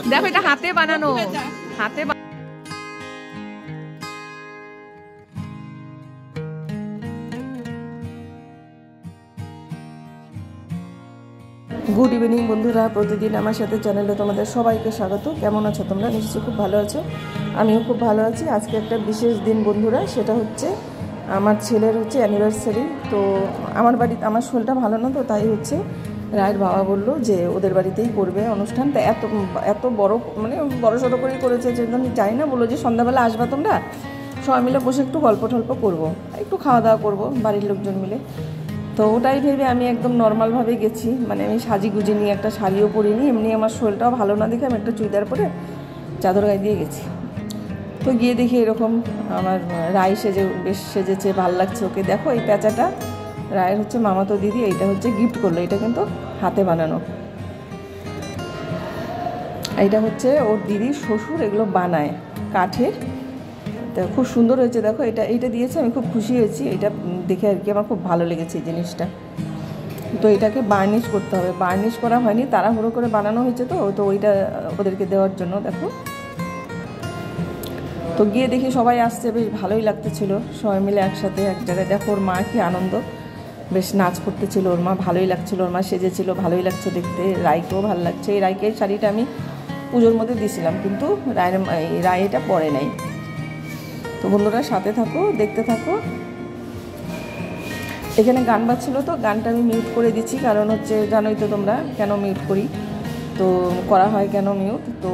দেখো এটা হাতে বানানো, হাতে গুড ইভিনিং বন্ধুরা, প্রতিদিন আমার সাথে চ্যানেলে তোমাদের সবাইকে স্বাগত। কেমন আছো তোমরা? নিশ্চয়ই খুব ভালো আছো, আমিও খুব ভালো আছি। আজকে একটা বিশেষ দিন বন্ধুরা, সেটা হচ্ছে আমার ছেলের হচ্ছে অ্যানিভার্সারি। তো আমার বাড়িতে আমার শরীরটা ভালো না, তো তাই হচ্ছে রায়ের বাবা বললো যে ওদের বাড়িতেই করবে অনুষ্ঠান। তা এত বড় মানে বড় সড়ো করেই করেছে যে আমি যাই না, বললো যে সন্ধ্যাবেলা আসবা তোমরা, সবাই মিলে বসে একটু গল্প টল্প করবো, একটু খাওয়া দাওয়া করবো বাড়ির লোকজন মিলে। তো ওটাই ভেবে আমি একদম নর্মালভাবে গেছি, মানে আমি সাজি গুজি নিয়ে একটা শাড়িও পরিনি, এমনি আমার শরীরটাও ভালো না দেখে আমি একটা চুড়িদার পরে চাদর গায়ে দিয়ে গেছি। তো গিয়ে দেখি এরকম আমার রায় বেশ সেজেছে, ভাল লাগছে ওকে। দেখো এই প্যাঁচাটা রায়ের হচ্ছে মামাতো দিদি, এইটা হচ্ছে গিফট করলো, এটা কিন্তু হাতে বানানো। এইটা হচ্ছে ওর দিদির শ্বশুর এগুলো বানায় কাঠের, তা খুব সুন্দর হয়েছে। দেখো এইটা দিয়েছে, আমি খুব খুশি হয়েছি এটা দেখে আর কি, আমার খুব ভালো লেগেছে এই জিনিসটা। তো এটাকে বার্নিশ করতে হবে, বার্নিশ করা হয়নি, তাড়াহুড়ো করে বানানো হয়েছে তো ওইটা ওদেরকে দেওয়ার জন্য। দেখো তো গিয়ে দেখি সবাই আসছে, বেশ ভালোই লাগতেছিল সবাই মিলে একসাথে এক জায়গায়। দেখো ওর মা কি আনন্দ, বেশ নাচ করতেছিল ওর মা, ভালোই লাগছিল, ওর মা সেজেছিল, ভালোই লাগছে দেখতে। রায়কেও ভালো লাগছে। এই রায়কে শাড়িটা আমি পুজোর মধ্যে দিয়েছিলাম, কিন্তু রায় এটা পরে নাই। তো বন্ধুরা সাথে থাকো, দেখতে থাকো। এখানে গান বাজছিল, তো গানটা আমি মিউট করে দিচ্ছি, কারণ হচ্ছে জানোই তো তোমরা কেন মিউট করি, তো করা হয় কেন মিউট। তো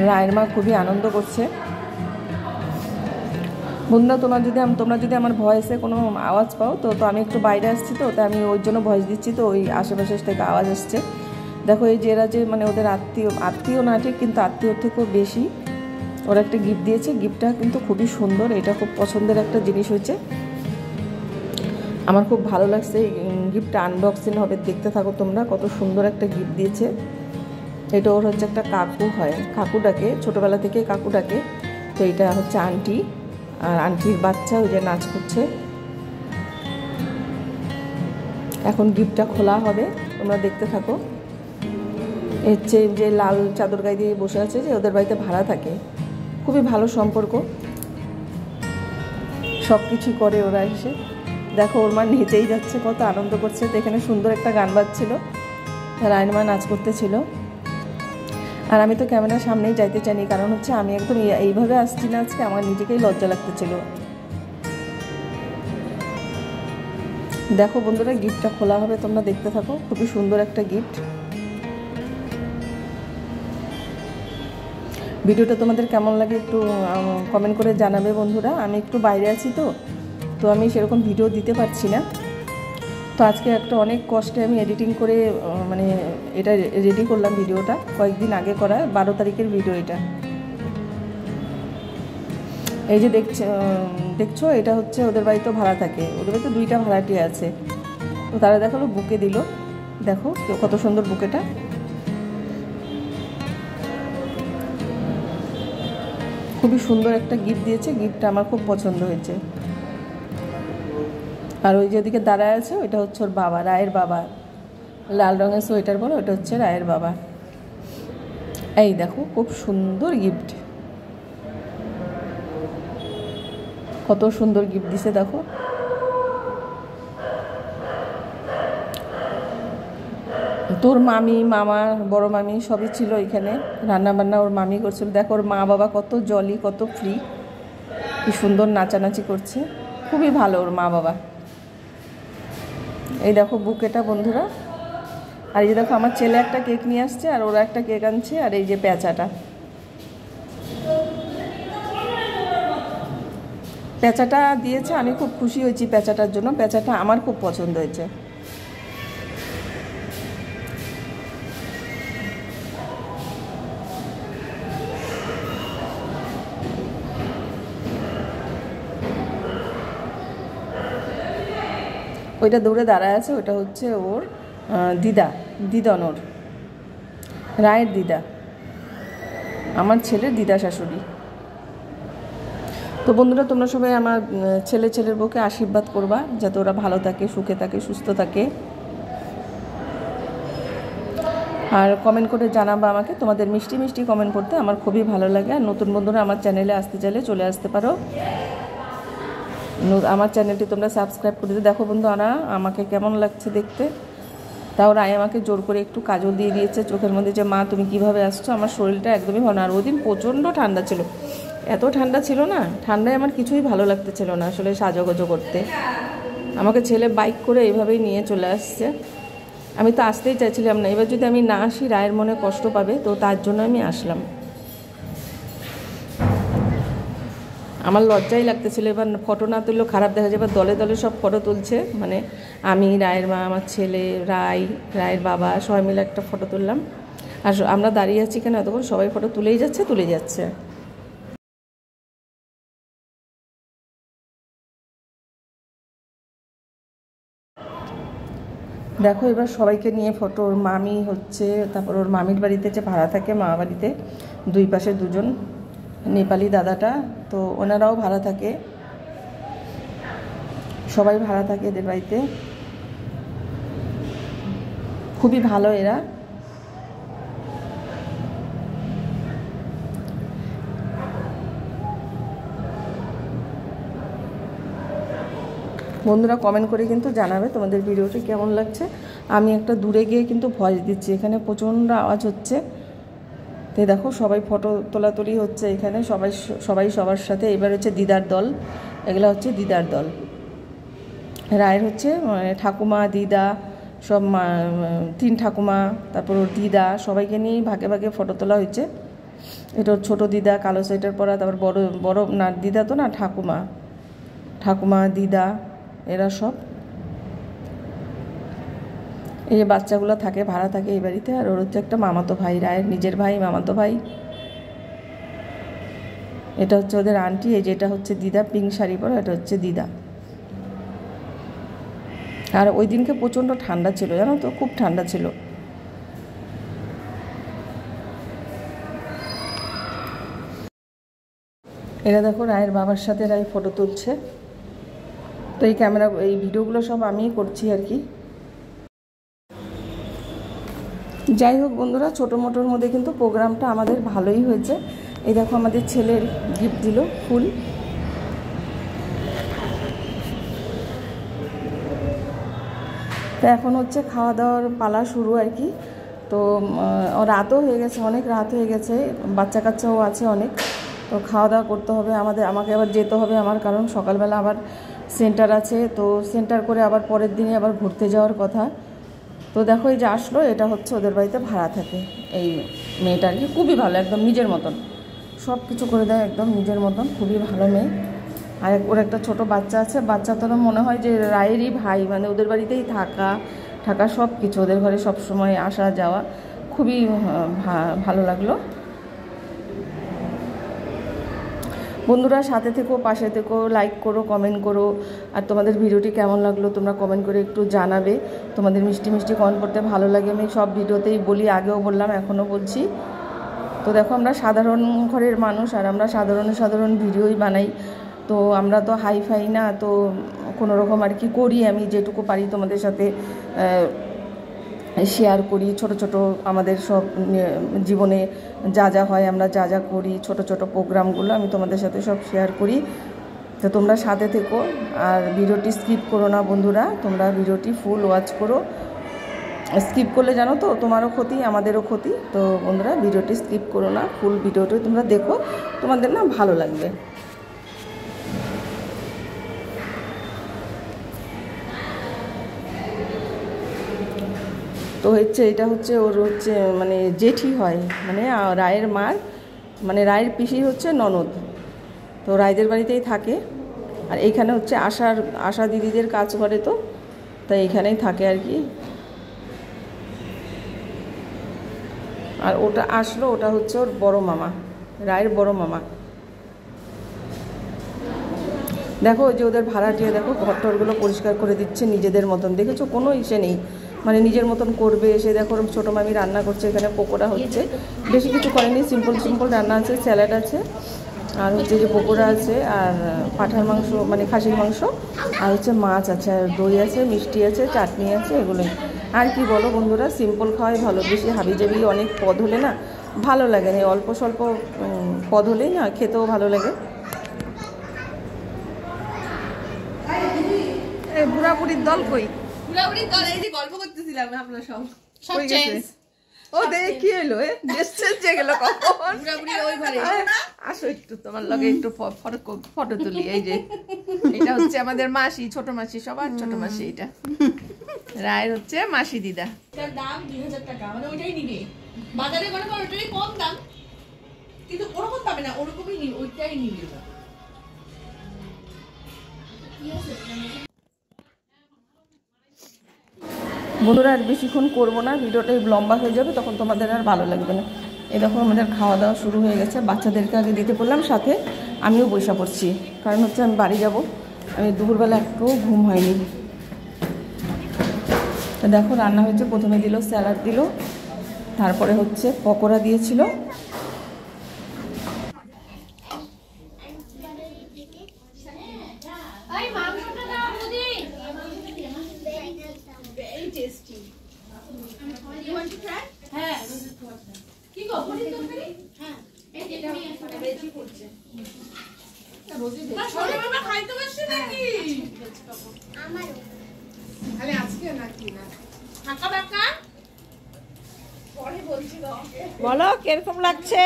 রায়ের মা খুবই আনন্দ করছে। বন্ধুরা তোমরা যদি আমার ভয়েসে কোনো আওয়াজ পাও, তো আমি একটু বাইরে আসছি, তো আমি ওই জন্য ভয়েস দিচ্ছি, তো ওই আশেপাশে থেকে আওয়াজ আসছে। দেখো এই যে এরা যে মানে ওদের আত্মীয় না ঠিক, কিন্তু আত্মীয়র থেকেও বেশি, ওরা একটা গিফট দিয়েছে। গিফটটা কিন্তু খুবই সুন্দর, এটা খুব পছন্দের একটা জিনিস হয়েছে, আমার খুব ভালো লাগছে। গিফটটা আনবক্সিং হবে, দেখতে থাকো তোমরা। কত সুন্দর একটা গিফট দিয়েছে। এটা ওর হচ্ছে একটা কাকু হয়, কাকুটাকে ছোটোবেলা থেকে কাকুটাকে। তো এটা হচ্ছে আন্টি, আর আন্টির বাচ্চা ওই যে নাচ করছে। এখন গিফটটা খোলা হবে, তোমরা দেখতে থাকো। হচ্ছে যে লাল চাদর গায়ে দিয়ে বসে আছে, যে ওদের বাড়িতে ভাড়া থাকে, খুবই ভালো সম্পর্ক, সব কিছুই করে ওরা এসে। দেখো ওর মা নেচেই যাচ্ছে, কত আনন্দ করছে। তো এখানে সুন্দর একটা গান বাজছিল, রায়ের মা নাচ করতেছিল। আর আমি তো ক্যামেরার সামনেই যাইতে চাইনি, কারণ হচ্ছে আমি একদম এইভাবে আসছি না আজকে, আমার নিজেকেই লজ্জা লাগতেছিল। দেখো বন্ধুরা গিফটটা খোলা হবে, তোমরা দেখতে থাকো। খুবই সুন্দর একটা গিফট। ভিডিওটা তোমাদের কেমন লাগে একটু কমেন্ট করে জানাবে বন্ধুরা। আমি একটু বাইরে আছি, তো আমি সেরকম ভিডিও দিতে পারছি না। তো আজকে একটা অনেক কষ্টে আমি এডিটিং করে মানে এটা রেডি করলাম। ভিডিওটা কয়েকদিন আগে করা, 12 তারিখের ভিডিও এটা। এই যে দেখছো এটা হচ্ছে ওদের বাড়িতেও ভাড়া থাকে, ওদের বাড়িতে 2টা ভাড়াটিয়া আছে। তো তারা দেখালো বুকে দিল, দেখো কত সুন্দর বুকেটা। খুবই সুন্দর একটা গিফট দিয়েছে, গিফটটা আমার খুব পছন্দ হয়েছে। আর ওই যে ওদিকে দাঁড়ায় আছে, ওইটা হচ্ছে ওর বাবা, রায়ের বাবা, লাল রঙের সোয়েটার বলো, ওটা হচ্ছে রায়ের বাবা। এই দেখো খুব সুন্দর গিফট, কত সুন্দর গিফট দিছে দেখো। তোর মামি, মামা, বড় মামি সবই ছিল এখানে, রান্না বান্না ওর মামি করছিল। দেখো ওর মা বাবা কত জলি, কত ফ্রি, কি সুন্দর নাচানাচি করছে, খুবই ভালো ওর মা বাবা। এই দেখো বুকেটা বন্ধুরা। আর এই যে দেখো আমার ছেলে একটা কেক নিয়ে আসছে, আর ওরা একটা কেক আনছে। আর এই যে প্যাঁচাটা দিয়েছে, আমি খুব খুশি হয়েছি প্যাঁচাটার জন্য, প্যাঁচাটা আমার খুব পছন্দ হয়েছে। ওইটা দৌড়ে দাঁড়ায় আছে, ওটা হচ্ছে ওর দিদন, ওর রায়ের দিদা, আমার ছেলের দিদা শাশুড়ি। তো বন্ধুরা তোমরা সবাই আমার ছেলের বউকে আশীর্বাদ করবা, যাতে ওরা ভালো থাকে, সুখে থাকে, সুস্থ থাকে। আর কমেন্ট করে জানাবা আমাকে, তোমাদের মিষ্টি মিষ্টি কমেন্ট করতে আমার খুবই ভালো লাগে। আর নতুন বন্ধুরা আমার চ্যানেলে আসতে চাইলে চলে আসতে পারো, আমার চ্যানেলটি তোমরা সাবস্ক্রাইব করে দিও। দেখো বন্ধুরা আমাকে কেমন লাগছে দেখতে। তাও রায় আমাকে জোর করে একটু কাজল দিয়ে দিয়েছে চোখের মধ্যে, যে মা তুমি কিভাবে আসছো। আমার শরীরটা একদমই ভালো না, আর ওই দিন প্রচণ্ড ঠান্ডা ছিল, এত ঠান্ডা ছিল না, ঠান্ডায় আমার কিছুই ভালো লাগতেছিল না আসলে সাজগোজো করতে। আমাকে ছেলে বাইক করে এইভাবেই নিয়ে চলে আসছে, আমি তো আসতেই চাইছিলাম না। এবার যদি আমি না আসি রায়ের মনে কষ্ট পাবে, তো তার জন্য আমি আসলাম। আমার লজ্জাই লাগতেছিল, এবার ফটো না তুললেও খারাপ দেখা যায়। এবার দলে দলে সব ফটো তুলছে, মানে আমি, রায়ের মা, আমার ছেলে, রায়ের বাবা সবাই মিলে একটা ফটো তুললাম। আর আমরা দাঁড়িয়ে আছি কেন এতক্ষণ, সবাই ফটো তুলেই যাচ্ছে। দেখো এবার সবাইকে নিয়ে ফটো, ওর মামি হচ্ছে, তারপর ওর মামির বাড়িতে যে ভাড়া থাকে মা বাড়িতে, দুই পাশে দুজন নেপালি দাদাটা, তো ওনারাও ভাড়া থাকে, সবাই ভাড়া থাকে এদের বাড়িতে, খুবই ভালো এরা। বন্ধুরা কমেন্ট করে কিন্তু জানাবে তোমাদের ভিডিওটি কেমন লাগছে। আমি একটা দূরে গিয়ে কিন্তু ভয়েস দিচ্ছি, এখানে প্রচণ্ড আওয়াজ হচ্ছে। তো দেখো সবাই ফটো তোলাতুলি হচ্ছে এখানে, সবাই সবার সাথে। এবার হচ্ছে দিদার দল, এগুলো হচ্ছে দিদার দল। রায়ের হচ্ছে ঠাকুমা, দিদা, সব তিন ঠাকুমা, তারপর ওর দিদা, সবাইকে নিয়েই ভাগে ভাগে ফটো তোলা হয়েছে। এটা ওর ছোটো দিদা কালো সোয়েটার পরা, তারপর বড় না দিদা তো না, ঠাকুমা দিদা এরা সব। এই যে বাচ্চাগুলো থাকে, ভাড়া থাকে এই বাড়িতে। আর ওর হচ্ছে একটা মামাতো ভাই, রায়ের নিজের ভাই, মামাতো ভাই। এটা হচ্ছে ওদের আন্টি। এই যেটা হচ্ছে দিদা, পিঙ্ক শাড়ি পরা, এটা হচ্ছে দিদা। আর ওই দিনকে প্রচণ্ড ঠান্ডা ছিল, জানো তো, খুব ঠান্ডা ছিল। এরা দেখো রায়ের বাবার সাথে রায় ফটো তুলছে। তো এই ভিডিওগুলো সব আমিই করছি আর কি। যাই হোক বন্ধুরা, ছোটো মোটোর মধ্যে কিন্তু প্রোগ্রামটা আমাদের ভালোই হয়েছে। এই দেখো আমাদের ছেলের গিফট দিল ফুল। তো এখন হচ্ছে খাওয়া দাওয়ার পালা শুরু আর কি। তো রাতও হয়ে গেছে, অনেক রাত হয়ে গেছে, বাচ্চা কাচ্চাও আছে অনেক। তো খাওয়া দাওয়া করতে হবে আমাকে আবার যেতে হবে আমার, কারণ সকালবেলা আবার সেন্টার আছে। তো সেন্টার করে আবার পরের দিনে আবার ঘুরতে যাওয়ার কথা। তো দেখো এই যে আসলো, এটা হচ্ছে ওদের বাড়িতে ভাড়া থাকে এই মেয়েটা আর কি। খুবই ভালো, একদম নিজের মতন, সব কিছু করে দেয় একদম নিজের মতন, খুবই ভালো মেয়ে। আর ওর একটা ছোট বাচ্চা আছে, বাচ্চা তো মনে হয় যে রায়েরই ভাই, মানে ওদের বাড়িতেই থাকা সব কিছু, ওদের ঘরে সব সময় আসা যাওয়া, খুবই ভালো লাগলো। বন্ধুরা সাথে থেকো, পাশে থেকো, লাইক করো, কমেন্ট করো। আর তোমাদের ভিডিওটি কেমন লাগলো তোমরা কমেন্ট করে একটু জানাবে। তোমাদের মিষ্টি মিষ্টি কমেন্ট করতে ভালো লাগে, আমি সব ভিডিওতেই বলি, আগেও বললাম এখনও বলছি। তো দেখো আমরা সাধারণ ঘরের মানুষ, আর আমরা সাধারণ ভিডিওই বানাই। তো আমরা তো হাই ফাই না, তো কোনো রকম আর কি করি, আমি যেটুকু পারি তোমাদের সাথে শেয়ার করি। ছোট ছোট আমাদের সব জীবনে যা হয়, আমরা যা করি, ছোট ছোট প্রোগ্রামগুলো আমি তোমাদের সাথে সব শেয়ার করি। তো তোমরা সাথে থেকো, আর ভিডিওটি স্কিপ করো না বন্ধুরা, তোমরা ভিডিওটি ফুল ওয়াচ করো। স্কিপ করলে জানো তো তোমারও ক্ষতি, আমাদেরও ক্ষতি। তো বন্ধুরা ভিডিওটি স্কিপ করো না, ফুল ভিডিওটি তোমরা দেখো, তোমাদের না ভালো লাগবে। তো এটা হচ্ছে ওর হচ্ছে মানে জেঠি হয়, মানে রায়ের মার, মানে রায়ের পিসি হচ্ছে ননদ। তো রায়দের বাড়িতেই থাকে। আর এইখানে হচ্ছে আশা দিদিদের কাজ করে, তো তাই এইখানেই থাকে আর কি। আর ওটা আসলো, ওটা হচ্ছে ওর বড় মামা, রায়ের বড় মামা। দেখো যে ওদের ভাড়াটিয়া, দেখো ঘরটরগুলো পরিষ্কার করে দিচ্ছে নিজেদের মতন, দেখেছো কোনো ইসে নেই, মানে নিজের মতন করবে। এসে দেখো ছোটো মামি রান্না করছে, এখানে পকোড়া হচ্ছে, বেশি কিছু করেনি, সিম্পল রান্না আছে, স্যালাড আছে, আর হচ্ছে যে পকোড়া আছে, আর পাঁঠার মাংস মানে খাসির মাংস, আর হচ্ছে মাছ আছে, আর দই আছে, মিষ্টি আছে, চাটনি আছে, এগুলোই। আর কি বলো বন্ধুরা, সিম্পল খাওয়াই ভালো। বেশি হাবিজাবি অনেক পদ হলে না ভালো লাগে না, অল্প স্বল্প পদ হলেই না খেতেও ভালো লাগে। বুড়াবুড়ির দল কই? বুড়াবুড়ির দল এই যে গল্প করতেছিলাম আমরা সব চেঞ্জ। ও দেখ কি হলো, দেশ চেঞ্জ হয়ে গেল কখন? বুড়াবুড়ি ওই ঘরে আসো একটু তোমার লগে একটু ফটো তুলি। এই যে এটা হচ্ছে আমাদের মাসি, ছোট মাসি, সবার ছোট মাসি। এটা রায়ের হচ্ছে মাসি দিদা। তার দাম 2000 টাকা, মানে ওইটাই নিবে। বাজারে মনে করো ওইটারই কম দাম, কিন্তু ওরকম পাবে না, ওরকমই নিবে, ওইটাই নিবে। বন্ধুরা আর বেশিক্ষণ করবো না, ভিডিওটা লম্বা হয়ে যাবে, তখন তোমাদের আর ভালো লাগবে না। এই দেখো আমাদের খাওয়া দাওয়া শুরু হয়ে গেছে, বাচ্চাদেরকে আগে দিতে বললাম, সাথে আমিও বসে পড়ছি। কারণ হচ্ছে আমি বাড়ি যাব, আমি দুপুরবেলা একটু ঘুম হয়নি। তো দেখো রান্না হয়েছে, প্রথমে দিল স্যালাড, দিল, তারপরে হচ্ছে পকোড়া দিয়েছিল, বলো কিরকম লাগছে?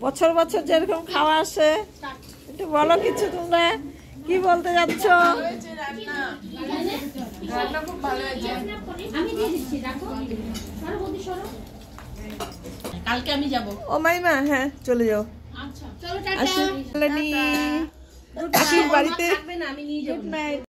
বছর বছর যেরকম খাওয়া আসে, একটু বলো কিছু, তোমরা কি বলতে যাচ্ছ? কালকে আমি যাব। ও মাইমা, হ্যাঁ চলে যাও। আচ্ছা চলো, টাটা। আসি বাড়িতে। আমি নিয়ে যাব।